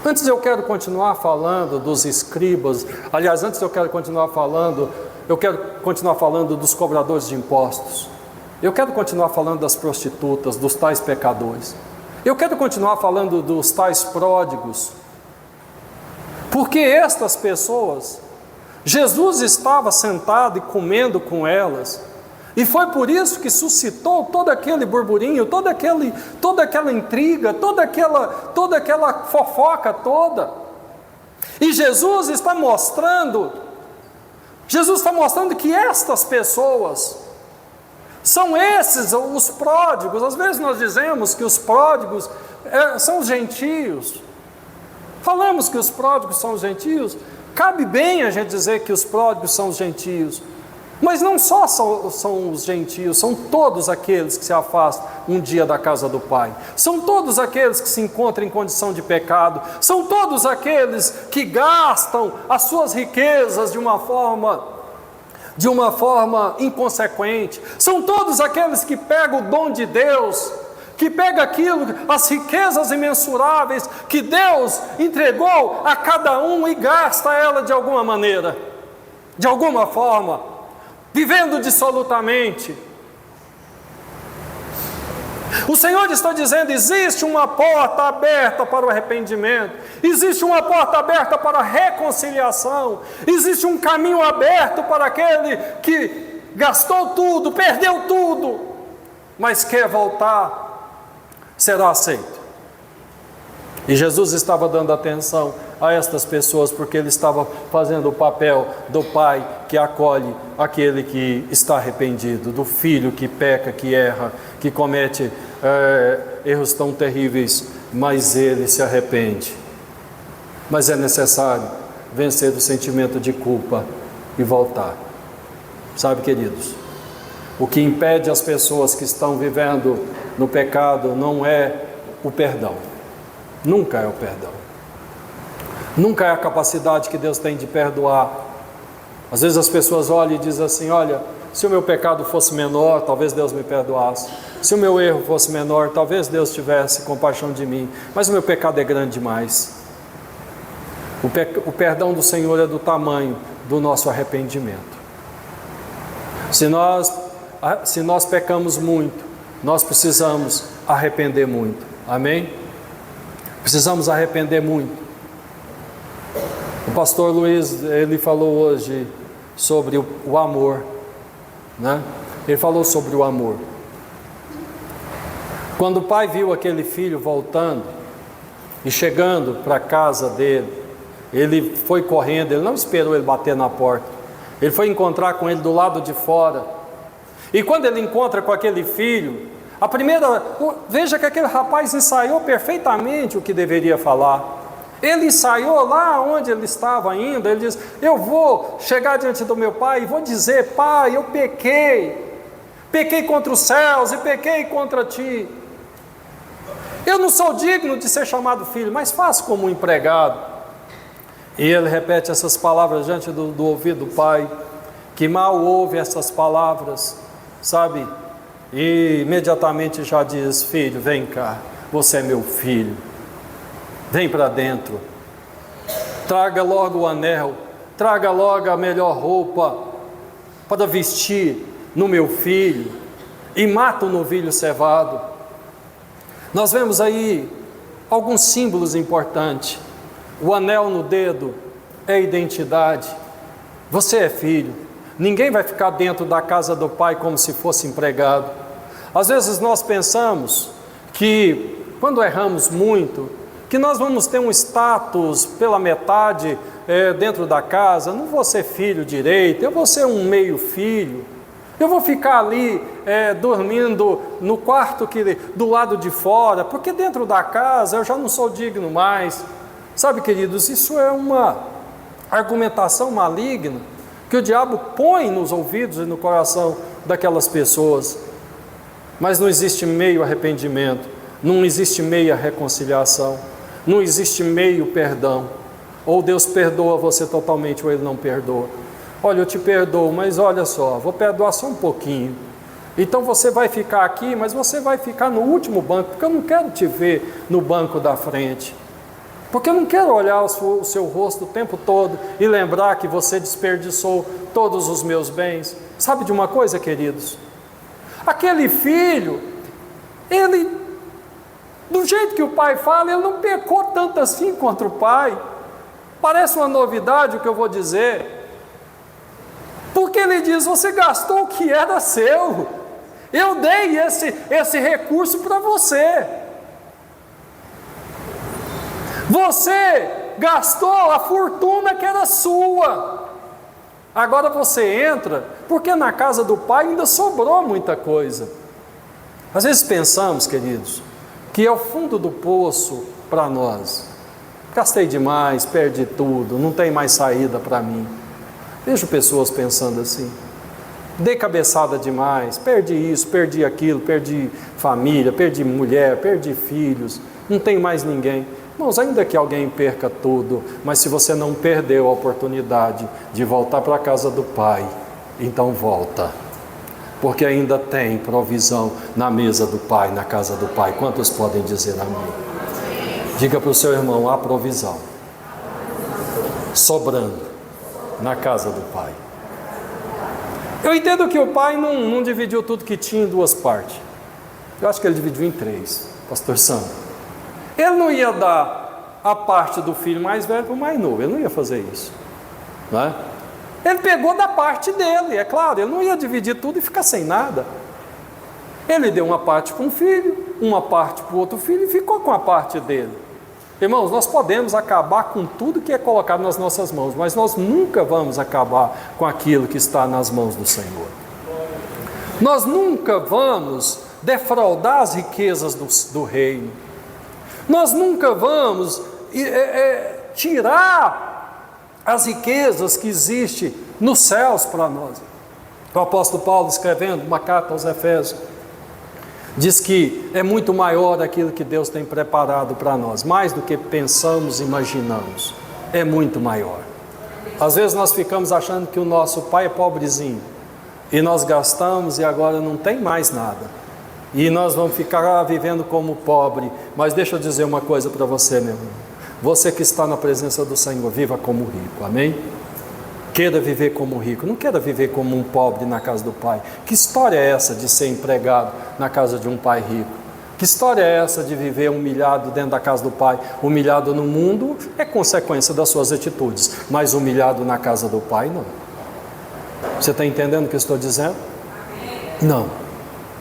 Antes eu quero continuar falando dos escribas. Aliás, antes eu quero continuar falando dos cobradores de impostos. Eu quero continuar falando das prostitutas, dos tais pecadores. Eu quero continuar falando dos tais pródigos. Porque estas pessoas, Jesus estava sentado e comendo com elas. E foi por isso que suscitou todo aquele burburinho, toda aquela intriga, toda aquela fofoca toda. E Jesus está mostrando que estas pessoas são esses os pródigos. Às vezes nós dizemos que os pródigos são os gentios. Falamos que os pródigos são os gentios. Cabe bem a gente dizer que os pródigos são os gentios. Mas não só são os gentios, são todos aqueles que se afastam um dia da casa do Pai. São todos aqueles que se encontram em condição de pecado. São todos aqueles que gastam as suas riquezas de uma forma inconsequente. São todos aqueles que pegam o dom de Deus, que pegam as riquezas imensuráveis que Deus entregou a cada um e gasta ela de alguma maneira, de alguma forma, vivendo dissolutamente. O Senhor está dizendo: existe uma porta aberta para o arrependimento, existe uma porta aberta para a reconciliação, existe um caminho aberto para aquele que gastou tudo, perdeu tudo, mas quer voltar, será aceito. E Jesus estava dando atenção a estas pessoas, porque ele estava fazendo o papel do pai que acolhe aquele que está arrependido, do filho que peca, que erra, que comete erros tão terríveis, mas ele se arrepende. Mas é necessário vencer o sentimento de culpa e voltar. Sabe, queridos, o que impede as pessoas que estão vivendo no pecado não é o perdão. Nunca é o perdão. Nunca é a capacidade que Deus tem de perdoar. Às vezes as pessoas olham e dizem assim: olha, se o meu pecado fosse menor, talvez Deus me perdoasse. Se o meu erro fosse menor, talvez Deus tivesse compaixão de mim. Mas o meu pecado é grande demais. O perdão do Senhor é do tamanho do nosso arrependimento. Se nós pecamos muito, nós precisamos arrepender muito. Amém? Precisamos arrepender muito. O pastor Luiz, ele falou hoje sobre o amor, né? Ele falou sobre o amor. Quando o pai viu aquele filho voltando e chegando para a casa dele, ele foi correndo, ele não esperou ele bater na porta, ele foi encontrar com ele do lado de fora. E quando ele encontra com aquele filho, veja que aquele rapaz ensaiou perfeitamente o que deveria falar. Ele ensaiou lá onde ele estava indo. Ele diz: eu vou chegar diante do meu pai e vou dizer: pai, eu pequei contra os céus e pequei contra ti. Eu não sou digno de ser chamado filho, mas faço como um empregado. E ele repete essas palavras diante do ouvido do pai, que mal ouve essas palavras, sabe? E imediatamente já diz: filho, vem cá, você é meu filho, vem para dentro, traga logo o anel, traga logo a melhor roupa para vestir no meu filho, e mata o novilho cevado. Nós vemos aí alguns símbolos importantes. O anel no dedo é identidade. Você é filho. Ninguém vai ficar dentro da casa do pai como se fosse empregado. Às vezes nós pensamos que quando erramos muito, que nós vamos ter um status pela metade dentro da casa. Não vou ser filho direito, eu vou ser um meio filho. Eu vou ficar ali dormindo no quarto do lado de fora, porque dentro da casa eu já não sou digno mais. Sabe, queridos, isso é uma argumentação maligna que o diabo põe nos ouvidos e no coração daquelas pessoas. Mas não existe meio arrependimento, não existe meia reconciliação, não existe meio perdão. Ou Deus perdoa você totalmente, ou Ele não perdoa. Olha, eu te perdoo, mas olha só, vou perdoar só um pouquinho. Então você vai ficar aqui, mas você vai ficar no último banco, porque eu não quero te ver no banco da frente. Porque eu não quero olhar o seu rosto o tempo todo e lembrar que você desperdiçou todos os meus bens. Sabe de uma coisa, queridos? Aquele filho, ele, do jeito que o pai fala, ele não pecou tanto assim contra o pai. Parece uma novidade o que eu vou dizer. Porque ele diz: você gastou o que era seu. Eu dei esse recurso para você. Você gastou a fortuna que era sua. Agora você entra, porque na casa do pai ainda sobrou muita coisa. Às vezes pensamos, queridos, que é o fundo do poço para nós. Gastei demais, perdi tudo, não tem mais saída para mim. Vejo pessoas pensando assim: dei cabeçada demais, perdi isso, perdi aquilo, perdi família, perdi mulher, perdi filhos, não tem mais ninguém. Irmãos, ainda que alguém perca tudo, mas se você não perdeu a oportunidade de voltar para a casa do Pai, então volta, porque ainda tem provisão na mesa do Pai, na casa do Pai. Quantos podem dizer amém? Diga para o seu irmão: há provisão sobrando na casa do Pai. Eu entendo que o pai não dividiu tudo que tinha em duas partes. Eu acho que ele dividiu em três, pastor Sandro. Ele não ia dar a parte do filho mais velho para o mais novo, ele não ia fazer isso, não é? Ele pegou da parte dele, é claro, ele não ia dividir tudo e ficar sem nada. Ele deu uma parte para um filho, uma parte para o outro filho e ficou com a parte dele. Irmãos, nós podemos acabar com tudo que é colocado nas nossas mãos, mas nós nunca vamos acabar com aquilo que está nas mãos do Senhor. Nós nunca vamos defraudar as riquezas do reino. Nós nunca vamos tirar as riquezas que existem nos céus para nós. O apóstolo Paulo, escrevendo uma carta aos Efésios, Diz que é muito maior aquilo que Deus tem preparado para nós, mais do que pensamos e imaginamos. É muito maior. Às vezes nós ficamos achando que o nosso pai é pobrezinho, e nós gastamos e agora não tem mais nada. E nós vamos ficar vivendo como pobre. Mas deixa eu dizer uma coisa para você, meu irmão. Você que está na presença do Senhor, viva como rico, amém? Queira viver como rico, não queira viver como um pobre na casa do pai. Que história é essa de ser empregado na casa de um pai rico? Que história é essa de viver humilhado dentro da casa do pai? Humilhado no mundo é consequência das suas atitudes, mas humilhado na casa do pai, não. Você está entendendo o que eu estou dizendo? Não,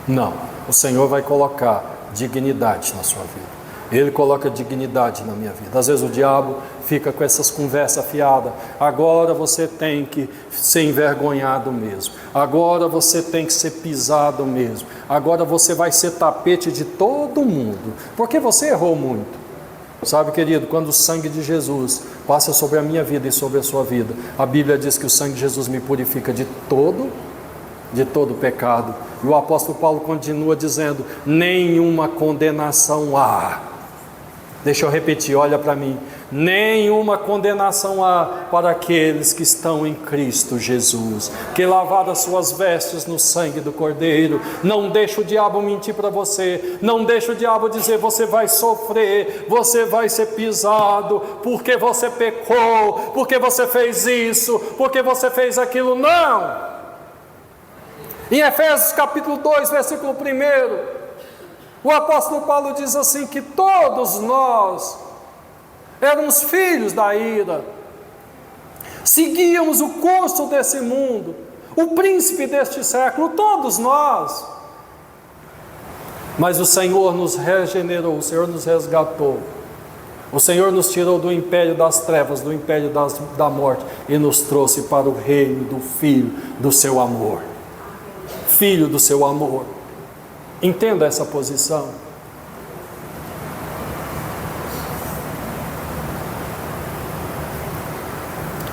não. O Senhor vai colocar dignidade na sua vida. Ele coloca dignidade na minha vida. Às vezes o diabo fica com essas conversas fiadas. Agora você tem que ser envergonhado mesmo. Agora você tem que ser pisado mesmo. Agora você vai ser tapete de todo mundo. Porque você errou muito. Sabe, querido, quando o sangue de Jesus passa sobre a minha vida e sobre a sua vida, a Bíblia diz que o sangue de Jesus me purifica de todo pecado. E o apóstolo Paulo continua dizendo: nenhuma condenação há. Deixa eu repetir, olha para mim. Nenhuma condenação há para aqueles que estão em Cristo Jesus, que lavaram as suas vestes no sangue do Cordeiro. Não deixa o diabo mentir para você, não deixa o diabo dizer: você vai sofrer, você vai ser pisado, porque você pecou, porque você fez isso, porque você fez aquilo. Não! Em Efésios capítulo 2, versículo 1, o apóstolo Paulo diz assim, que todos nós éramos filhos da ira, seguíamos o curso desse mundo, o príncipe deste século, todos nós. Mas o Senhor nos regenerou, o Senhor nos resgatou, o Senhor nos tirou do império das trevas, do império da morte, e nos trouxe para o reino do Filho do seu amor. Filho do seu amor. Entenda essa posição.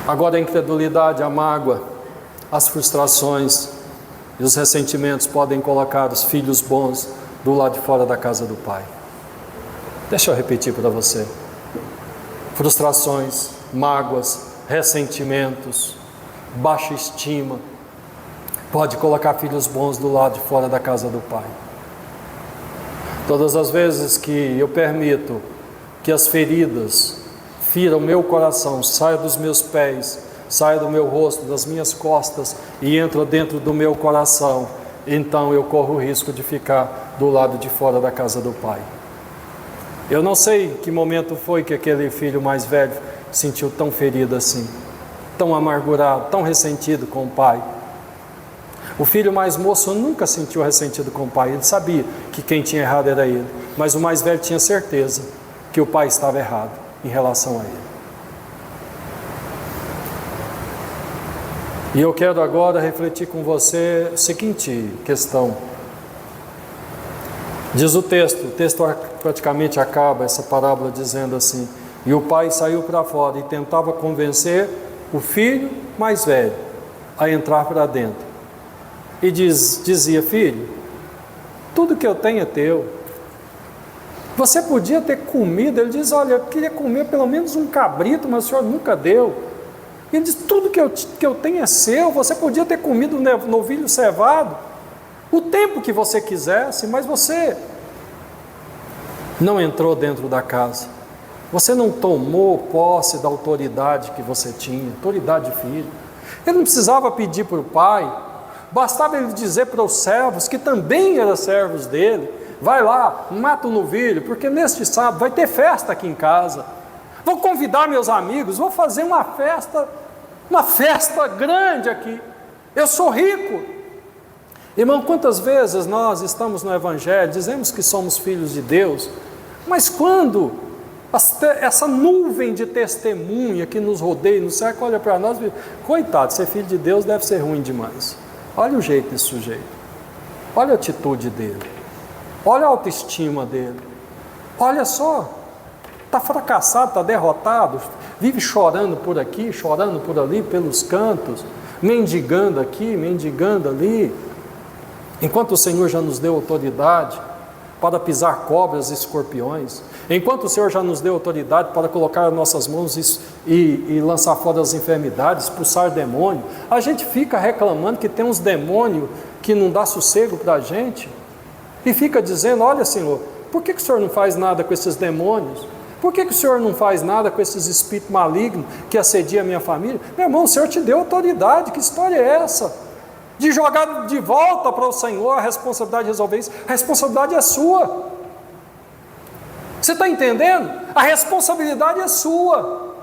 Agora a incredulidade, a mágoa, as frustrações e os ressentimentos podem colocar os filhos bons do lado de fora da casa do Pai. Deixa eu repetir para você. Frustrações, mágoas, ressentimentos, baixa estima, pode colocar filhos bons do lado de fora da casa do Pai. Todas as vezes que eu permito que as feridas firam meu coração, saiam dos meus pés, saiam do meu rosto, das minhas costas e entram dentro do meu coração, então eu corro o risco de ficar do lado de fora da casa do Pai. Eu não sei que momento foi que aquele filho mais velho se sentiu tão ferido assim, tão amargurado, tão ressentido com o pai. O filho mais moço nunca sentiu ressentido com o pai, ele sabia que quem tinha errado era ele, mas o mais velho tinha certeza que o pai estava errado em relação a ele. E eu quero agora refletir com você a seguinte questão. Diz o texto praticamente acaba essa parábola dizendo assim: e o pai saiu para fora e tentava convencer o filho mais velho a entrar para dentro. E dizia: filho, tudo que eu tenho é teu. Você podia ter comido. Ele diz: olha, eu queria comer pelo menos um cabrito, mas o senhor nunca deu. Ele diz: tudo que eu tenho é seu. Você podia ter comido um novilho cevado o tempo que você quisesse, mas você não entrou dentro da casa. Você não tomou posse da autoridade que você tinha, autoridade de filho. Ele não precisava pedir para o pai, bastava ele dizer para os servos, que também eram servos dele: vai lá, mata o novilho, porque neste sábado vai ter festa aqui em casa. Vou convidar meus amigos, vou fazer uma festa grande aqui. Eu sou rico. Irmão, quantas vezes nós estamos no Evangelho, dizemos que somos filhos de Deus, mas quando essa nuvem de testemunha que nos rodeia, no cerco, olha para nós, coitado, ser filho de Deus deve ser ruim demais. Olha o jeito desse sujeito, olha a atitude dele, olha a autoestima dele, olha só, está fracassado, está derrotado, vive chorando por aqui, chorando por ali, pelos cantos, mendigando aqui, mendigando ali, enquanto o Senhor já nos deu autoridade. para pisar cobras e escorpiões, enquanto o Senhor já nos deu autoridade para colocar as nossas mãos e lançar fora as enfermidades, expulsar demônio, a gente fica reclamando que tem uns demônios que não dá sossego para a gente, e fica dizendo: olha, Senhor, por que o Senhor não faz nada com esses demônios? Por que o Senhor não faz nada com esses espíritos malignos que assediam a minha família? Meu irmão, o Senhor te deu autoridade, que história é essa? De jogar de volta para o Senhor a responsabilidade de resolver isso. A responsabilidade é sua. Você está entendendo? A responsabilidade é sua.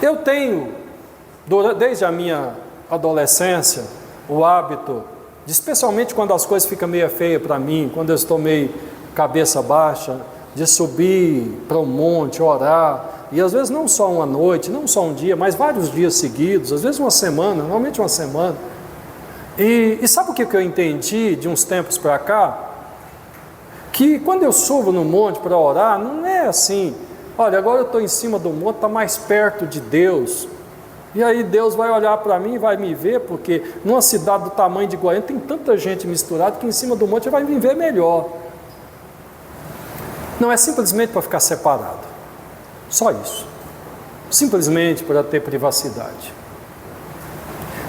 Eu tenho, desde a minha adolescência, o hábito, de, especialmente quando as coisas ficam meio feias para mim, quando eu estou meio cabeça baixa, de subir para o monte, orar, e às vezes não só uma noite, não só um dia, mas vários dias seguidos, às vezes uma semana, normalmente uma semana. E sabe o que eu entendi de uns tempos para cá? Que quando eu subo no monte para orar, não é assim: olha, agora eu estou em cima do monte, está mais perto de Deus, e aí Deus vai olhar para mim e vai me ver, porque numa cidade do tamanho de Goiânia tem tanta gente misturada que em cima do monte vai me ver melhor. Não é simplesmente para ficar separado, só isso, simplesmente para ter privacidade.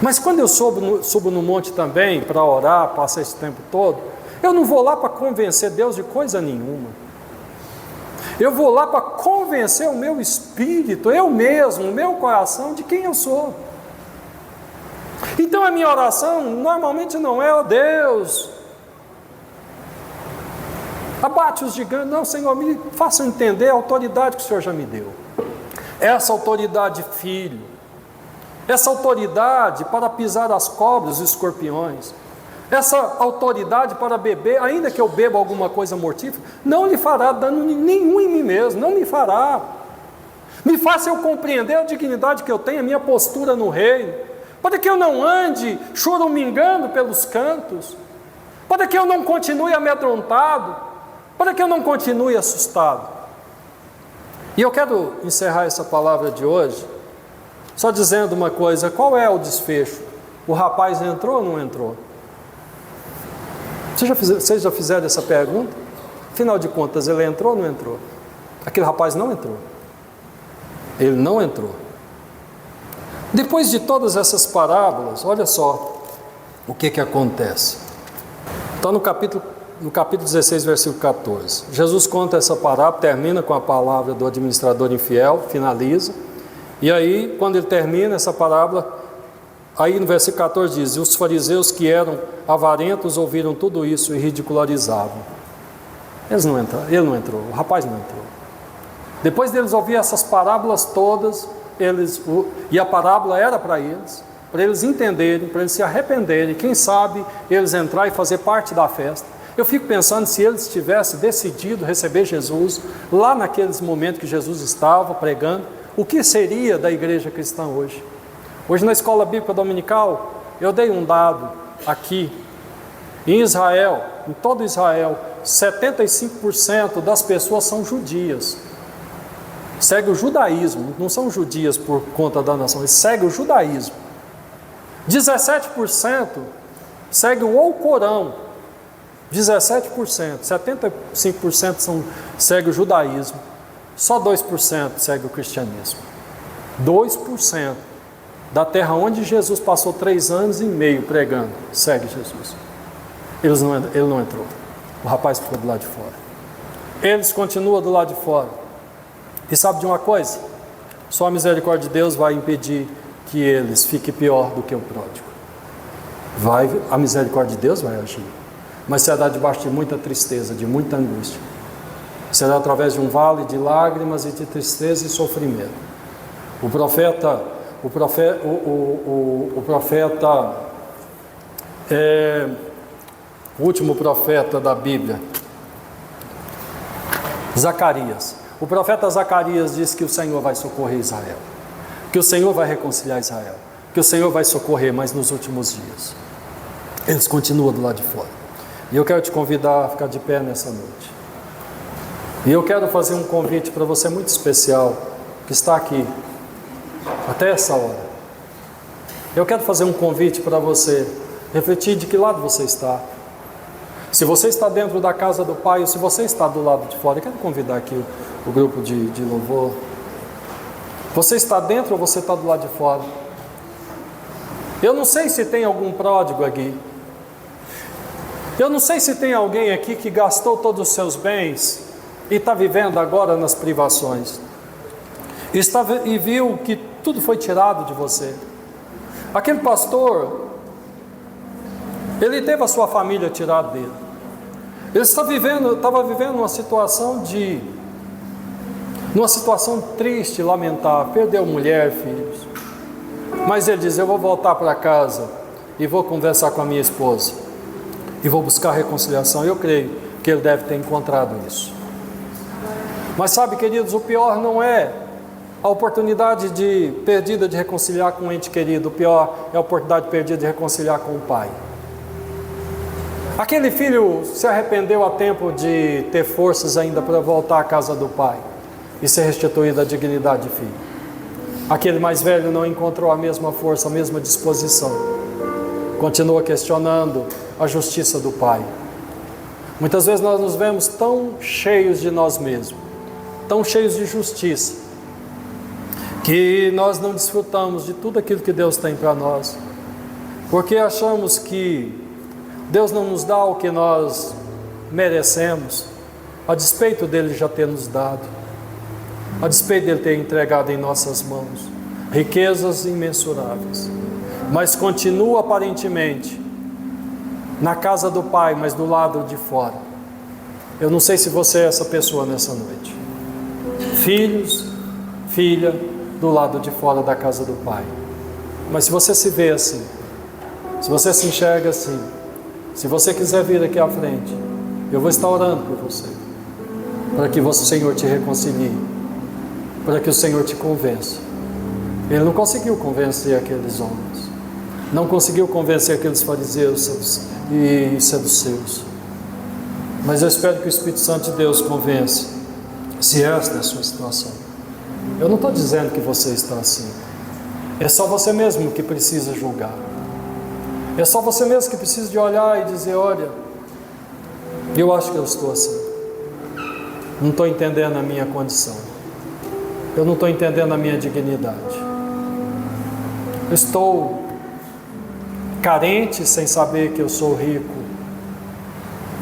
Mas quando eu subo no monte também para orar, passar esse tempo todo, eu não vou lá para convencer Deus de coisa nenhuma. Eu vou lá para convencer o meu espírito, eu mesmo, o meu coração, de quem eu sou. Então a minha oração normalmente não é: ó Deus, abate os gigantes. Não, Senhor, me faça entender a autoridade que o Senhor já me deu. Essa autoridade, filho, essa autoridade para pisar as cobras e escorpiões, essa autoridade para beber, ainda que eu beba alguma coisa mortífera, não lhe fará dano nenhum em mim mesmo, não me fará. Me faça eu compreender a dignidade que eu tenho, a minha postura no reino, para que eu não ande choramingando pelos cantos, para que eu não continue amedrontado, para que eu não continue assustado. E eu quero encerrar essa palavra de hoje só dizendo uma coisa: qual é o desfecho? O rapaz entrou ou não entrou? Vocês já fizeram essa pergunta? Afinal de contas, ele entrou ou não entrou? Aquele rapaz não entrou. Ele não entrou. Depois de todas essas parábolas, olha só o que acontece. Está no capítulo 16, versículo 14. Jesus conta essa parábola, termina com a palavra do administrador infiel, finaliza. E aí, quando ele termina essa parábola, aí no versículo 14 diz: e os fariseus que eram avarentos ouviram tudo isso e ridicularizavam. Ele não entrou, o rapaz não entrou. Depois deles ouvir essas parábolas todas, e a parábola era para eles entenderem, para eles se arrependerem, quem sabe eles entrar e fazer parte da festa. Eu fico pensando, se eles tivessem decidido receber Jesus, lá naqueles momentos que Jesus estava pregando, o que seria da igreja cristã hoje? Hoje na escola bíblica dominical, eu dei um dado aqui. Em Israel, em todo Israel, 75% das pessoas são judias. Segue o judaísmo, não são judias por conta da nação, eles seguem o judaísmo. 17% segue o Alcorão. 17%, 75% segue o judaísmo, só 2% segue o cristianismo. 2% da terra onde Jesus passou 3 anos e meio pregando, segue Jesus. Ele não entrou, o rapaz ficou do lado de fora. Eles continuam do lado de fora. E sabe de uma coisa? Só a misericórdia de Deus vai impedir que eles fiquem pior do que o pródigo. A misericórdia de Deus vai agir, mas será debaixo de muita tristeza, de muita angústia. Será através de um vale de lágrimas e de tristeza e sofrimento. O último profeta da Bíblia, Zacarias. O profeta Zacarias diz que o Senhor vai socorrer Israel, que o Senhor vai reconciliar Israel, que o Senhor vai socorrer, mas nos últimos dias. Eles continuam do lado de fora. E eu quero te convidar a ficar de pé nessa noite. E eu quero fazer um convite para você muito especial, que está aqui, até essa hora. Eu quero fazer um convite para você refletir de que lado você está. Se você está dentro da casa do Pai, ou se você está do lado de fora, eu quero convidar aqui o grupo de louvor. Você está dentro ou você está do lado de fora? Eu não sei se tem algum pródigo aqui. Eu não sei se tem alguém aqui que gastou todos os seus bens e está vivendo agora nas privações. E viu que tudo foi tirado de você. Aquele pastor, ele teve a sua família tirada dele. Ele estava vivendo uma situação triste, lamentável. Perdeu mulher, filhos. Mas ele diz: eu vou voltar para casa e vou conversar com a minha esposa e vou buscar reconciliação. Eu creio que ele deve ter encontrado isso. Mas sabe, queridos, o pior não é a oportunidade perdida de reconciliar com um ente querido. O pior é a oportunidade perdida de reconciliar com o pai. Aquele filho se arrependeu a tempo de ter forças ainda para voltar à casa do pai e ser restituída a dignidade de filho. Aquele mais velho não encontrou a mesma força, a mesma disposição. Continua questionando a justiça do pai. Muitas vezes nós nos vemos tão cheios de nós mesmos, tão cheios de justiça, que nós não desfrutamos de tudo aquilo que Deus tem para nós, porque achamos que Deus não nos dá o que nós merecemos, a despeito dele já ter nos dado, a despeito dele ter entregado em nossas mãos riquezas imensuráveis, mas continua aparentemente na casa do Pai, mas do lado de fora. Eu não sei se você é essa pessoa nessa noite. Filhos, filha, do lado de fora da casa do Pai. Mas se você se vê assim, se você se enxerga assim, se você quiser vir aqui à frente, eu vou estar orando por você, para que o Senhor te reconcilie, para que o Senhor te convença. Ele não conseguiu convencer aqueles homens, não conseguiu convencer aqueles fariseus e saduceus, mas eu espero que o Espírito Santo de Deus convença, se esta é a sua situação. Eu não estou dizendo que você está assim, é só você mesmo que precisa julgar, é só você mesmo que precisa de olhar e dizer: olha, eu acho que eu estou assim, não estou entendendo a minha condição, eu não estou entendendo a minha dignidade, eu estou carente sem saber que eu sou rico.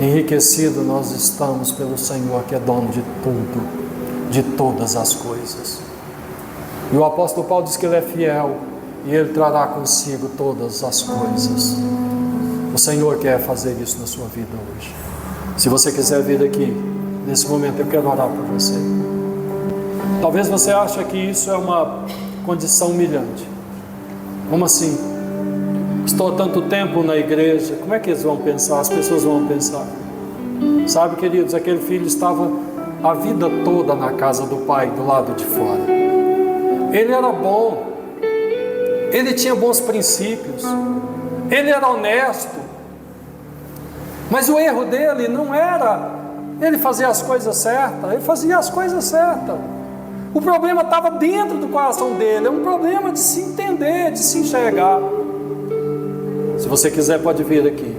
Enriquecido nós estamos pelo Senhor, que é dono de tudo, de todas as coisas. E o apóstolo Paulo diz que ele é fiel e ele trará consigo todas as coisas. O Senhor quer fazer isso na sua vida hoje. Se você quiser vir aqui, nesse momento eu quero orar por você. Talvez você ache que isso é uma condição humilhante. Como assim? Estou há tanto tempo na igreja, como é que eles vão pensar? As pessoas vão pensar. Sabe, queridos, aquele filho estava a vida toda na casa do pai, do lado de fora. Ele era bom, ele tinha bons princípios, ele era honesto, mas o erro dele não era ele fazer as coisas certas, ele fazia as coisas certas. O problema estava dentro do coração dele, é um problema de se entender, de se enxergar. Se você quiser, pode vir aqui.